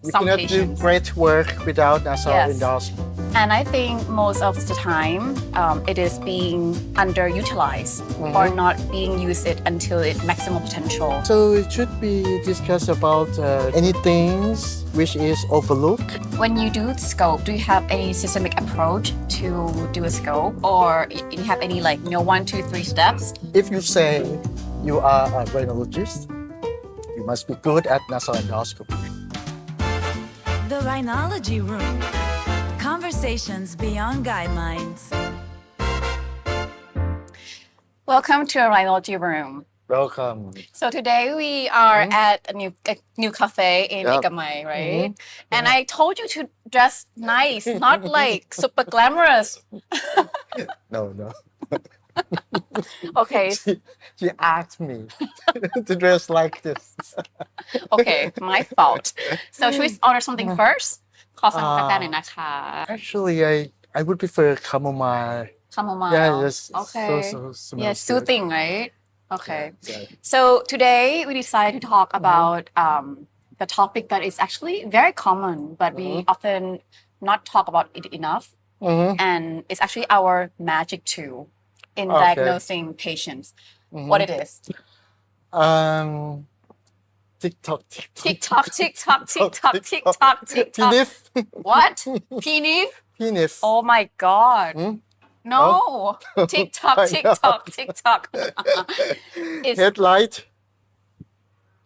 We some cannot do patients. great work without nasal Yes. endoscopy. And I think most of the time it is being underutilized or not being used it until its maximum potential. So it should be discussed about any things which is overlooked. When you do scope, do you have any systemic approach to do a scope, or you have any like 1, 2, 3 steps? If you say you are a rhinologist, you must be good at nasal endoscopy. The Rhinology Room. Conversations beyond guidelines. Welcome to a Rhinology Room. Welcome. So today we are at a new cafe in Yep. Ekamai, right? And I told you to dress nice, not like super glamorous. No. Okay, She asked me to dress like this. okay, my fault. So should we order something first? ขอสั่งกาแฟหน่อยนะคะ Actually, I would prefer chamomile. Chamomile. Yeah, just Okay. smells Yeah, good. soothing, right? Okay. Yeah. So today we decided to talk about the topic that is actually very common, but we often not talk about it enough. And it's actually our magic tool in Okay. diagnosing patients. What it is. TikTok. TikTok. Penis. What? Penis? Penis. Oh my God. No. TikTok. It's Headlight.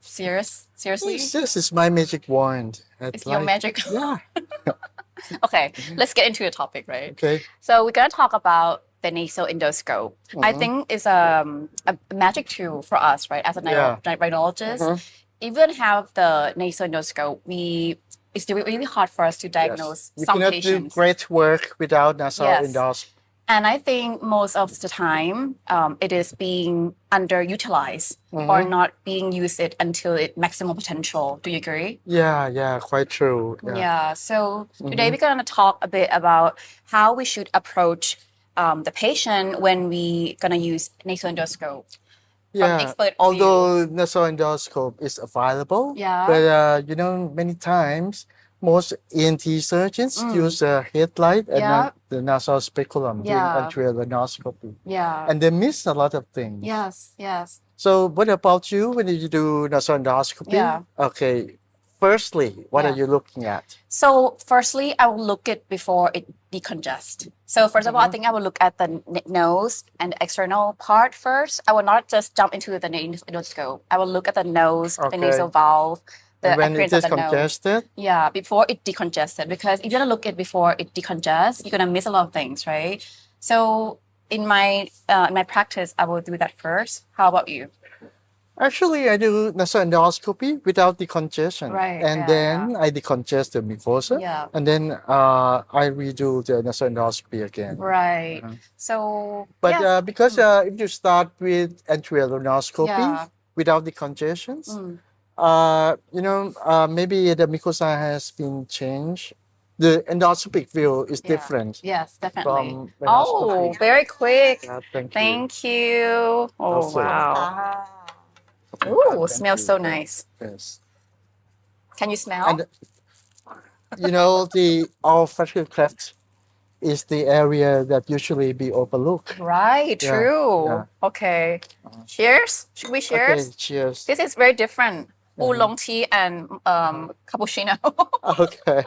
seriously? This is my magic wand. It's your magic. Yeah. Okay, let's get into the topic, right? Okay. So we're gonna talk about the nasal endoscope. I think it's a magic tool for us, right? As a rhinologist, even have the nasal endoscope, it's really hard for us to diagnose We some cannot patients. do great work without nasal Yes. endoscopy. And I think most of the time it is being underutilized or not being used it until its maximum potential. Do you agree? Yeah, quite true. Yeah. So today we're going to talk a bit about how we should approach the patient when we going to use nasal endoscope. From expert view. Although nasal endoscope is available, Yeah. but many times most ENT surgeons use a headlight and Yeah. the nasal speculum during Yeah. anterior endoscopy, Yeah. and they miss a lot of things. Yes. So, what about you when you do nasal endoscopy? Yeah. Okay. Firstly, what are Yeah. you looking at? So firstly, I will look it before it decongest. So first of all, I think I will look at the nose and the external part first. I will not just jump into the nasal endoscope. I will look at the nose, the Okay. nasal valve, the And when it appearance is of the nose. congested, Yeah, before it decongested. Because if you don't look at it before it decongests, you're gonna miss a lot of things, right? So in my practice, I will do that first. How about you? actually, I do nasal endoscopy without decongestion, Right, and yeah, then I decongest the mucosa, Yeah. and then I redo the nasal endoscopy again. Right. So But yes. because if you start with anterior endoscopy Yeah. without decongestions, maybe the mucosa has been changed. The endoscopic view is Yeah. different. Yes, definitely. From Oh, rhinoscopy. very quick. Yeah, thank you. Thank you. Oh, Also. wow. Ooh, Thank smells you. so nice. Yes. Can you smell? And the olfactory cleft is the area that usually be overlooked. Right, Yeah, true. yeah. Okay. Cheers. Should we cheers? Okay, cheers. This is very different. Oolong tea and cappuccino. Okay.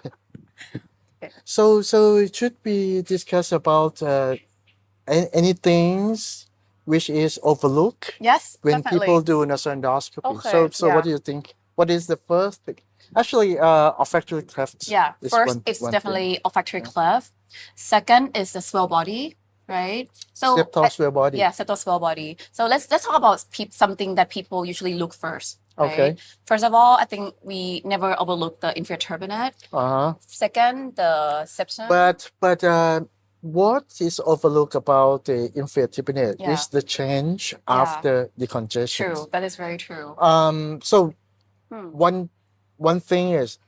So it should be discussed about any things which is overlooked Yes, when definitely. people do nasal endoscopy. Okay, So what yeah. do you think? What is the first thing? Actually, olfactory cleft. Yeah, is first it's one definitely olfactory cleft. Second is the swell body, right? So Septal swell body. Yeah, septal swell body. So let's talk about something that people usually look first. Right? Okay. First of all, I think we never overlook the inferior turbinate. Second, the septum. But what is overlooked about the inferior turbinate Yeah. is the change after decongestion. True, that is very true. So one thing is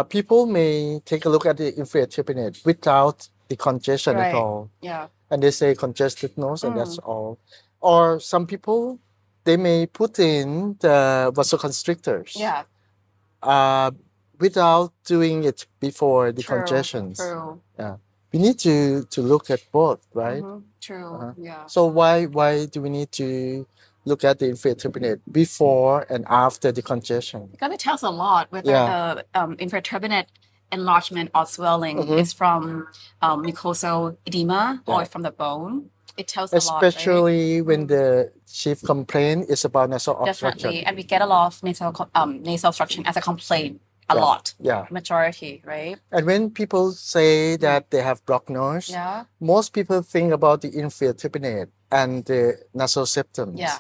people may take a look at the inferior turbinate without decongestion at Right. all, Yeah. and they say congested nose and that's all. Or some people they may put in the vasoconstrictors. Yeah. without doing it before the True. congestions. True. Yeah. We need to look at both, right? True. Yeah. So why do we need to look at the inferior turbinate before and after the congestion? Because it tells a lot whether Yeah. the inferior turbinate enlargement or swelling is from mucosal edema or from the bone. It tells a lot, right? Especially when the chief complaint is about nasal obstruction. Definitely. And we get a lot of nasal obstruction as a complaint a lot. Yeah. Majority, right? And when people say that they have blocked nose, Yeah. most people think about the inferior turbinate and the nasal septums. Yeah.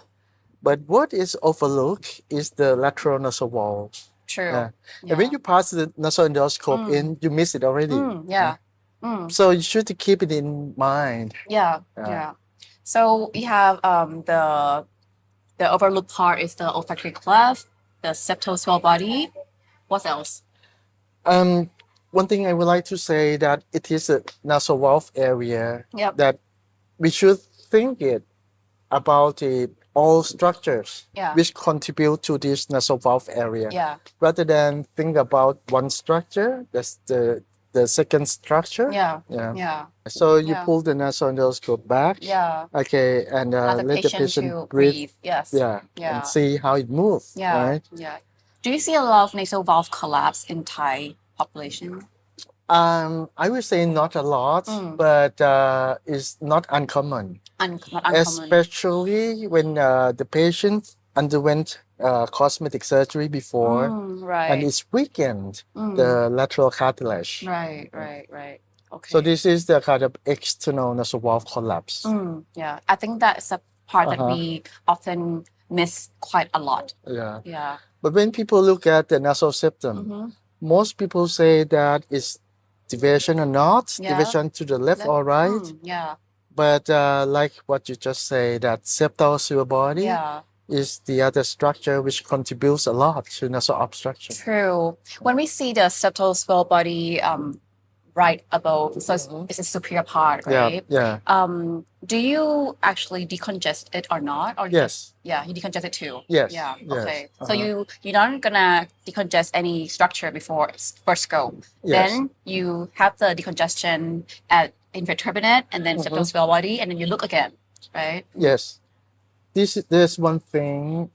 But what is overlooked is the lateral nasal wall. True. And when you pass the nasal endoscope in, you miss it already. Yeah. So you should keep it in mind. Yeah. So we have the overlooked part is the olfactory cleft, the septal swell body. What else? One thing I would like to say that it is a nasal valve area Yep. that we should think it about all structures Yeah. which contribute to this nasal valve area Yeah. rather than think about one structure. That's the second structure. Yeah. So you Yeah. pull the nasal endoscope back. Yeah. Okay, and Allow the let the patient patient to breathe. Yes. Yeah. And see how it moves. Yeah. Right. Yeah. Do you see a lot of nasal valve collapse in Thai population? I would say not a lot, but it's not uncommon. Not uncommon. Especially when the patient underwent cosmetic surgery before Right. and it's weakened the lateral cartilage. Right. Okay. So this is the kind of external nasal valve collapse. Yeah. I think that's a part that we often miss quite a lot. Yeah. But when people look at the nasal septum, most people say that it's deviation or not, deviation to the left or right. Yeah. But like what you just say, that septal swell body is the other structure which contributes a lot to nasal obstruction. True. When we see the septal swell body right above, so it's a superior part, right? Yeah. Do you actually decongest it or not? Or Yes. you decongest it too. Yes. Yeah. Yes. Okay. So you're not gonna decongest any structure before first go. Yes. Then you have the decongestion at inferior turbinate and then septal swell body, and then you look again, right? Yes. There's one thing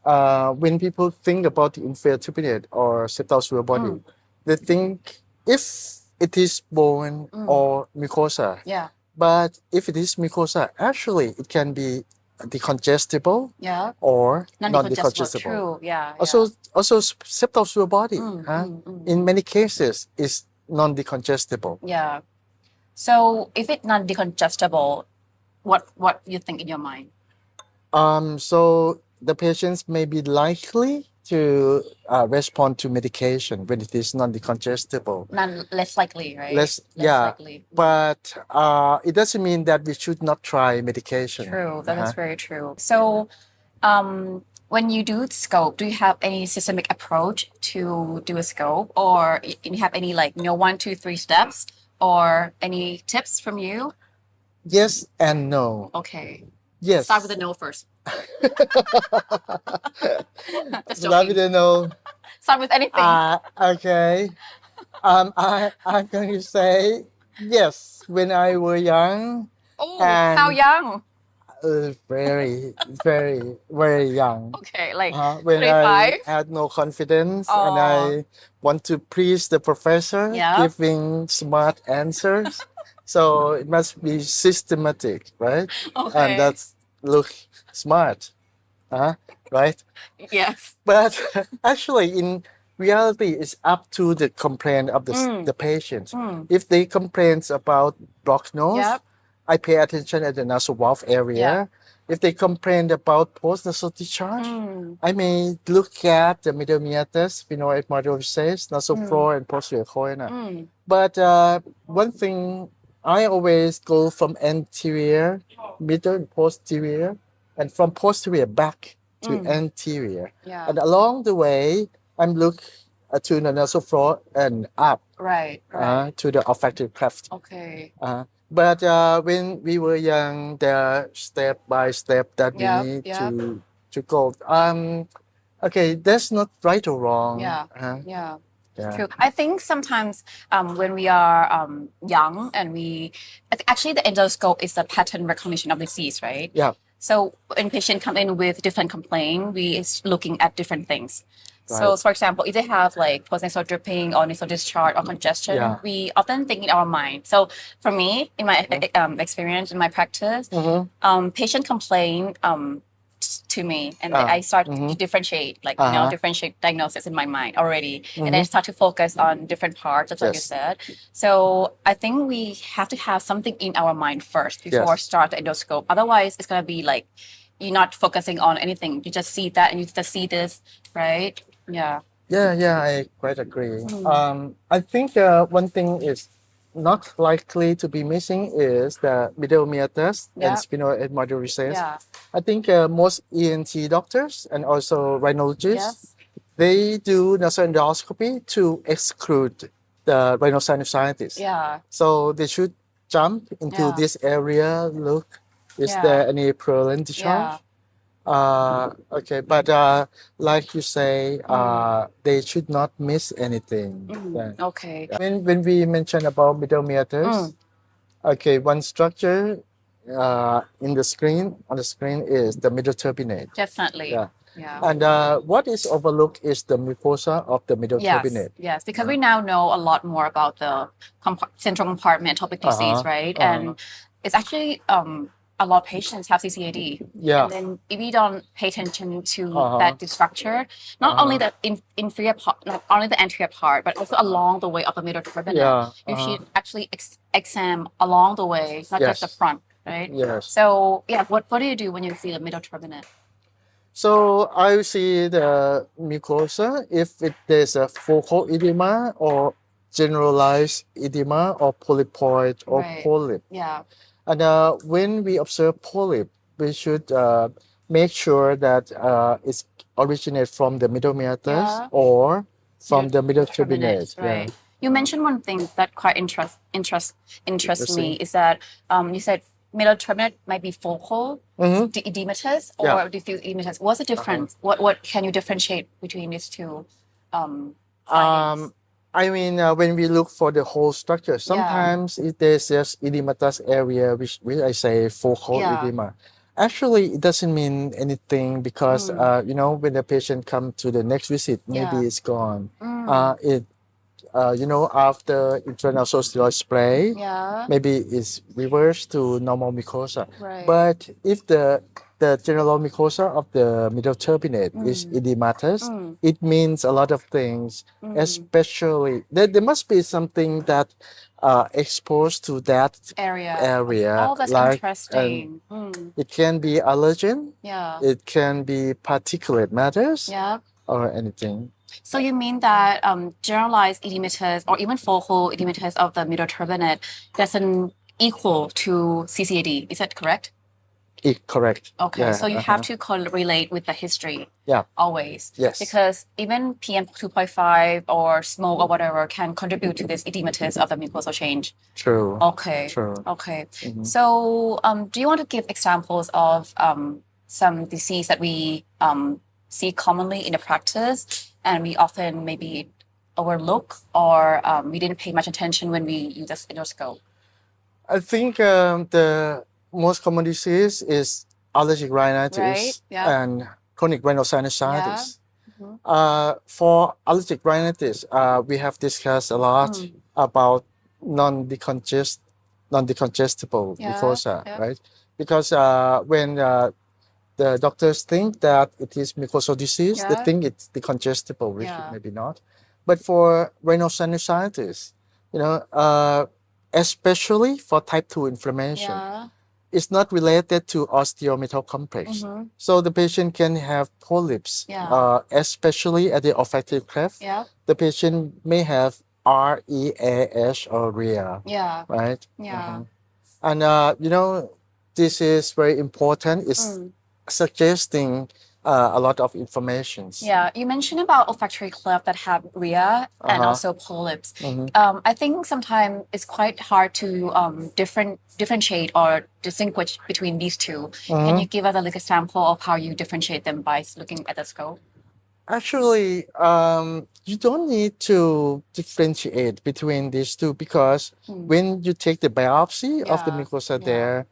when people think about the inferior turbinate or septal swell body, they think if it is bone or mucosa. Yeah. But if it is mucosa, actually it can be decongestible or non-decongestible. True. Yeah. Also septal swell body in many cases is non-decongestible. Yeah. So if it's non-decongestible, what you think in your mind? So the patients may be likely to respond to medication when it is non-decongestible. Less likely, right? Less likely. But it doesn't mean that we should not try medication. True. That is very true. So when you do scope, do you have any systemic approach to do a scope, or you have any 1, 2, 3 steps, or any tips from you? Yes and no. Okay. Yes. Start with the no first. Start with the no. Start with anything. Okay. I'm going to say yes. When I was young. Oh, how young? Very, very, very young. Okay, when 35? I had no confidence and I want to please the professor, giving smart answers. So it must be systematic, right? Okay. And that's look smart, right? Yes. But actually, in reality, it's up to the complaint of the patient. If they complain about blocked nose, I pay attention at the nasal valve area. If they complain about post-nasal discharge, I may look at the middle meatus, sphenoid modularis, nasal floor, and posterior choana. But one thing, I always go from anterior, middle, and posterior, and from posterior back to anterior. And along the way, I'm look to the nasal floor and up to the olfactory cleft. Okay. But when we were young, there are step by step that we need to go. Okay, that's not right or wrong. Yeah. True. I think sometimes when we are young and actually the endoscope is a pattern recognition of disease, right? Yeah. So when patient come in with different complaint, we is looking at different things. So Right. for example, if they have like postnasal dripping or nasal discharge or congestion, Yeah. we often think in our mind. So for me, in my experience, in my practice, patient complain to me and I start to differentiate, like, differentiate diagnosis in my mind already. And then start to focus on different parts, just like you Yes. said. So I think we have to have something in our mind first before Yes. start the endoscope. Otherwise, it's going to be like, you're not focusing on anything. You just see that and you just see this, right? Yeah. Yeah, I quite agree. I think one thing is not likely to be missing is the middle meatus and Yeah. sphenoid module recess. Yeah. I think most ENT doctors and also rhinologists, Yes. they do nasal endoscopy to exclude the rhinosinusitis. Yeah. So they should jump into Yeah. this area, look, is Yeah. there any purulent discharge? Yeah. Okay, but like you say, they should not miss anything. Yeah. Okay. When we mention about middle meatus, okay, one structure on the screen is the middle turbinate. Definitely. Yeah. Yeah. And what is overlooked is the mucosa of the middle turbinate. Yes, because we now know a lot more about the central compartmental disease, right? And it's actually a lot of patients have CCAD. Yeah. And then if we don't pay attention to that structure, not only the inferior part, not only the anterior part, but also along the way of the middle turbinate, you should actually examine along the way, not just the Yes. front, right? Yes. So yeah, what do you do when you see the middle turbinate? So I see the mucosa if there's a focal edema or generalized edema or polypoid or Right. polyp. Yeah. And when we observe polyp, we should make sure that it's originate from the middle meatus Yeah. or from Middle the middle turbinate, turbinate. right? You mentioned one thing that quite interests me Interesting. is that you said middle turbinate might be focal edematous or Yeah. diffuse edematous. What's the difference? What can you differentiate between these two findings? I mean, when we look for the whole structure, sometimes there's just edematous area, which I say focal edema. Actually, it doesn't mean anything because, when the patient come to the next visit, maybe it's gone. After intranasal steroid spray, maybe it's reversed to normal mucosa. Right. But if the general mucosa of the middle turbinate is edematous, it means a lot of things, especially there must be something that exposed to that area. area. Oh, that's like, interesting. It can be allergen. Yeah. It can be particulate matters. Yeah. Or anything. So you mean that generalized edematous or even focal edematous of the middle turbinate doesn't equal to CCAD? Is that correct? Correct. Okay, Yeah, so you have to correlate with the history. Yeah. Always. Yes. Because even PM 2.5 or smoke or whatever can contribute to this edematous of the mucosal change. True. Okay. True. Okay. So do you want to give examples of some disease that we see commonly in the practice and we often maybe overlook or we didn't pay much attention when we use this endoscope? I think the most common disease is allergic rhinitis Right, yeah. and chronic rhinosinusitis. For allergic rhinitis, we have discussed a lot about non-decongestible mucosa, right? Because when the doctors think that it is mucosal disease, they think it's decongestible, which maybe not. But for rhinosinusitis, especially for type 2 inflammation, it's not related to osteometal complex. So the patient can have polyps, especially at the olfactory cleft. The patient may have REAH or REA, right? And this is very important. It's suggesting a lot of information. Yeah, you mentioned about olfactory cleft that have REA and also polyps. I think sometimes it's quite hard to differentiate or distinguish between these two. Can you give us a little example of how you differentiate them by looking at the scope? Actually, you don't need to differentiate between these two because when you take the biopsy of the Yeah, mucosa yeah. there,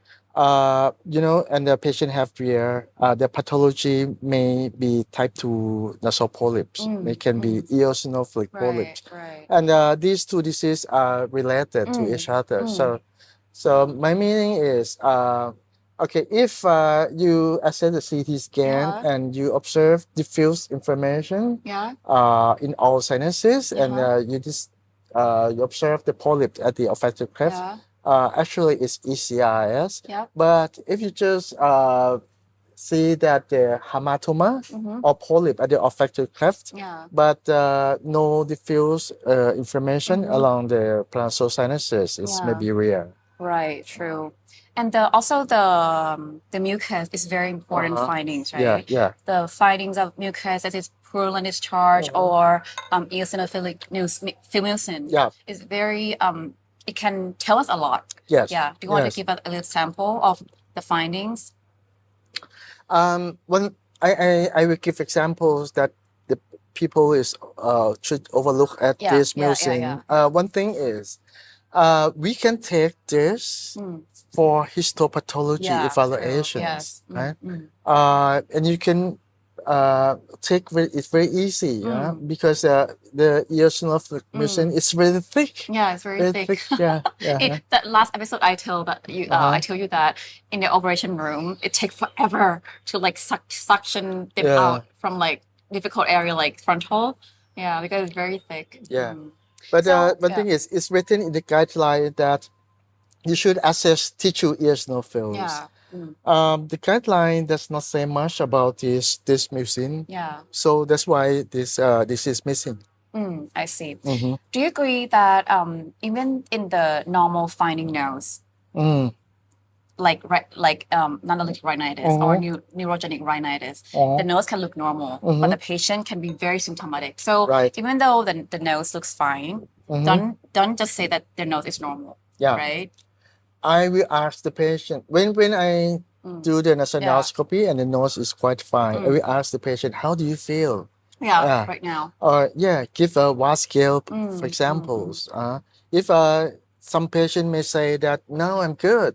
and the patient have fear, the pathology may be type 2 nasal polyps. It can be eosinophilic polyps. Right. And these two diseases are related to each other. So my meaning is, okay, if you assess the CT scan and you observe diffuse inflammation Yeah. in all sinuses, and you observe the polyp at the olfactory cleft, actually it's ECRS. Yep. But if you just see that the hematoma or polyp at the olfactory cleft, but no diffuse inflammation along the paranasal sinuses, it's maybe rare. Right, true. And also the mucus is very important findings, right? Yeah. The findings of mucus as its purulent discharge or eosinophilic mucin is very it can tell us a lot. Yes. Yeah. Do you want to give us a little sample of the findings? When I will give examples that the people should overlook at this mucin. One thing is, we can take this for histopathology evaluations, right? And you can take it's very easy, because the eosinophilic mucin is really thick. Yeah, it's very thick. Yeah. That last episode, I tell you that in the operation room, it takes forever to like suction them out from like difficult area like frontal. Yeah, because it's very thick. Yeah. But one thing is, it's written in the guideline that you should assess tissue eosinophils. Yeah. The guideline does not say much about this mucin. Yeah. So that's why this is missing. I see. Do you agree that even in the normal finding nose, like non-allergic rhinitis or neurogenic rhinitis, the nose can look normal, but the patient can be very symptomatic. So even though the nose looks fine, don't just say that their nose is normal. Yeah. Right? I will ask the patient when I do the nasal endoscopy and the nose is quite fine. I will ask the patient, how do you feel? Yeah, right now. Give a WAS scale, for examples. If some patient may say that, no, I'm good.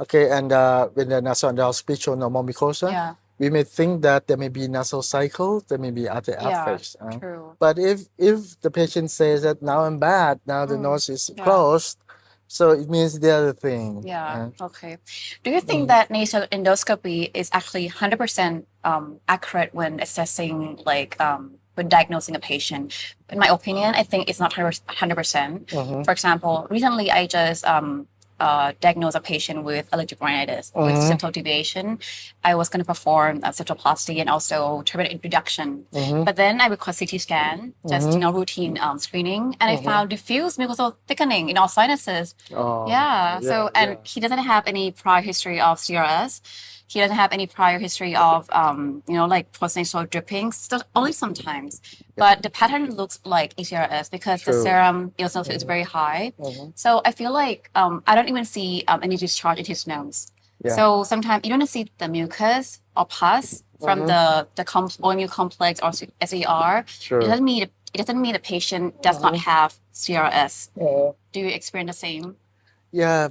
Okay, and when the nasal endoscopy show normal mucosa, we may think that there may be nasal cycle, there may be other effects. True. But if the patient says that now I'm bad, now the nose is closed, so it means the other thing. Yeah. Okay. Do you think that nasal endoscopy is actually 100% accurate when assessing, like, when diagnosing a patient? In my opinion, I think it's not 100%. For example, recently I just diagnosed a patient with allergic rhinitis with septal deviation. I was going to perform septoplasty and also turbinate introduction. But then I request CT scan, just routine screening, and I found diffuse mucosal thickening in all sinuses. So he doesn't have any prior history of CRS. He doesn't have any prior history of, like postnasal drippings, so only sometimes. But the pattern looks like ECRS because the serum eosinophil is very high. So I feel like I don't even see any discharge in his nose. So sometimes you don't see the mucus or pus from the autoimmune complex or SER. It doesn't mean the patient does not have CRS. Do you experience the same? Yeah,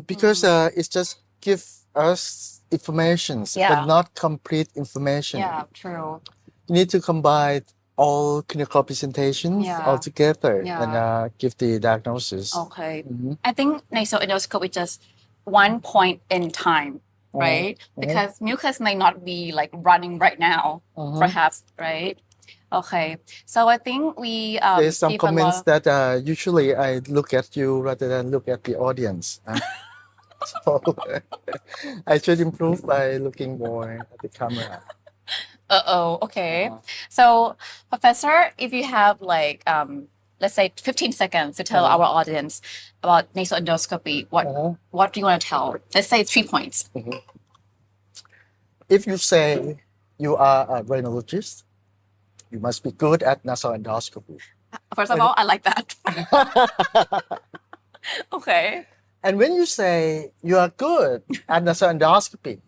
because it's just give us information, but not complete information. Yeah, true. You need to combine all clinical presentations all together and give the diagnosis. Okay. I think nasal endoscope is just one point in time, right? Because mucus may not be like running right now, perhaps, right? Okay. So I think we there's some comments that usually I look at you rather than look at the audience. So I should improve by looking more at the camera. Okay. So, Professor, if you have like, let's say 15 seconds to tell our audience about nasal endoscopy, what do you want to tell? Let's say 3 points. If you say you are a rhinologist, you must be good at nasal endoscopy. First of all, I like that. Okay. And when you say you are good at nasal endoscopy,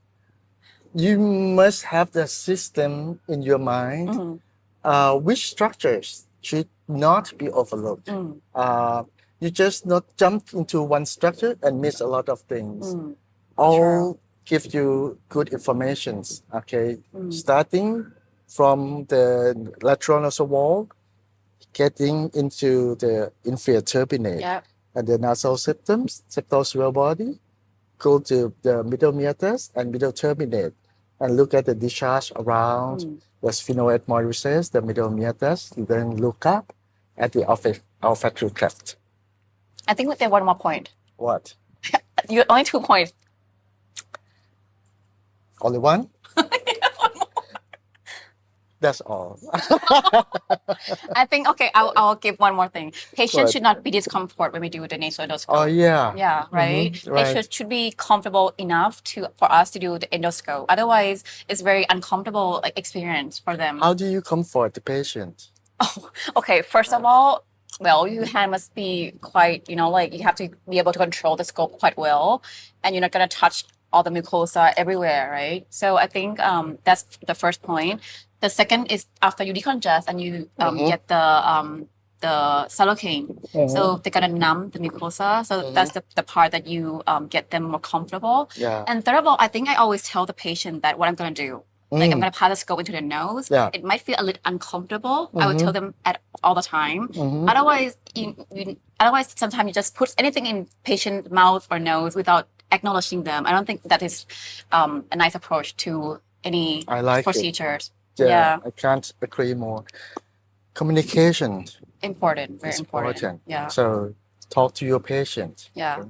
you must have the system in your mind which structures should not be overlooked. You just not jump into one structure and miss a lot of things. All give you good information. Okay, starting from the lateral nasal wall, getting into the inferior turbinate and the nasal septums, septal body, go to the middle meatus and middle turbinate, and look at the discharge around the sphenoid recess, the middle meatus, then look up at the olfactory tract. I think there's one more point. What? You only 2 points. Only one? That's all. I think, okay, I'll give one more thing. Patients What? should not be discomfort when we do the nasal endoscope. Oh, yeah. Yeah, right? Right. Patients should be comfortable enough for us to do the endoscope. Otherwise, it's very uncomfortable experience for them. How do you comfort the patient? Oh, okay, first of all, well, your hand must be quite, you have to be able to control the scope quite well, and you're not going to touch all the mucosa everywhere, right? So I think that's the first point. The second is after you decongest and you get the silocaine, so they're gonna numb the mucosa. So that's the part that you get them more comfortable. Yeah. And third of all, I think I always tell the patient that what I'm gonna do. Like I'm gonna pass the scope into the nose. Yeah. It might feel a little uncomfortable. I would tell them all the time. Otherwise, otherwise sometimes you just put anything in patient mouth or nose without acknowledging them. I don't think that is a nice approach to any procedures. Yeah. I can't agree more. Communication. Important, very important. Yeah. So talk to your patient. Yeah.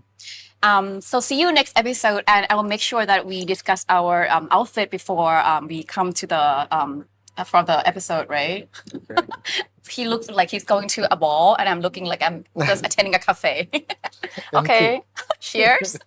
So see you next episode, and I will make sure that we discuss our outfit before we come to the for the episode, right? Okay. He looks like he's going to a ball, and I'm looking like I'm just attending a cafe. Okay. Cheers.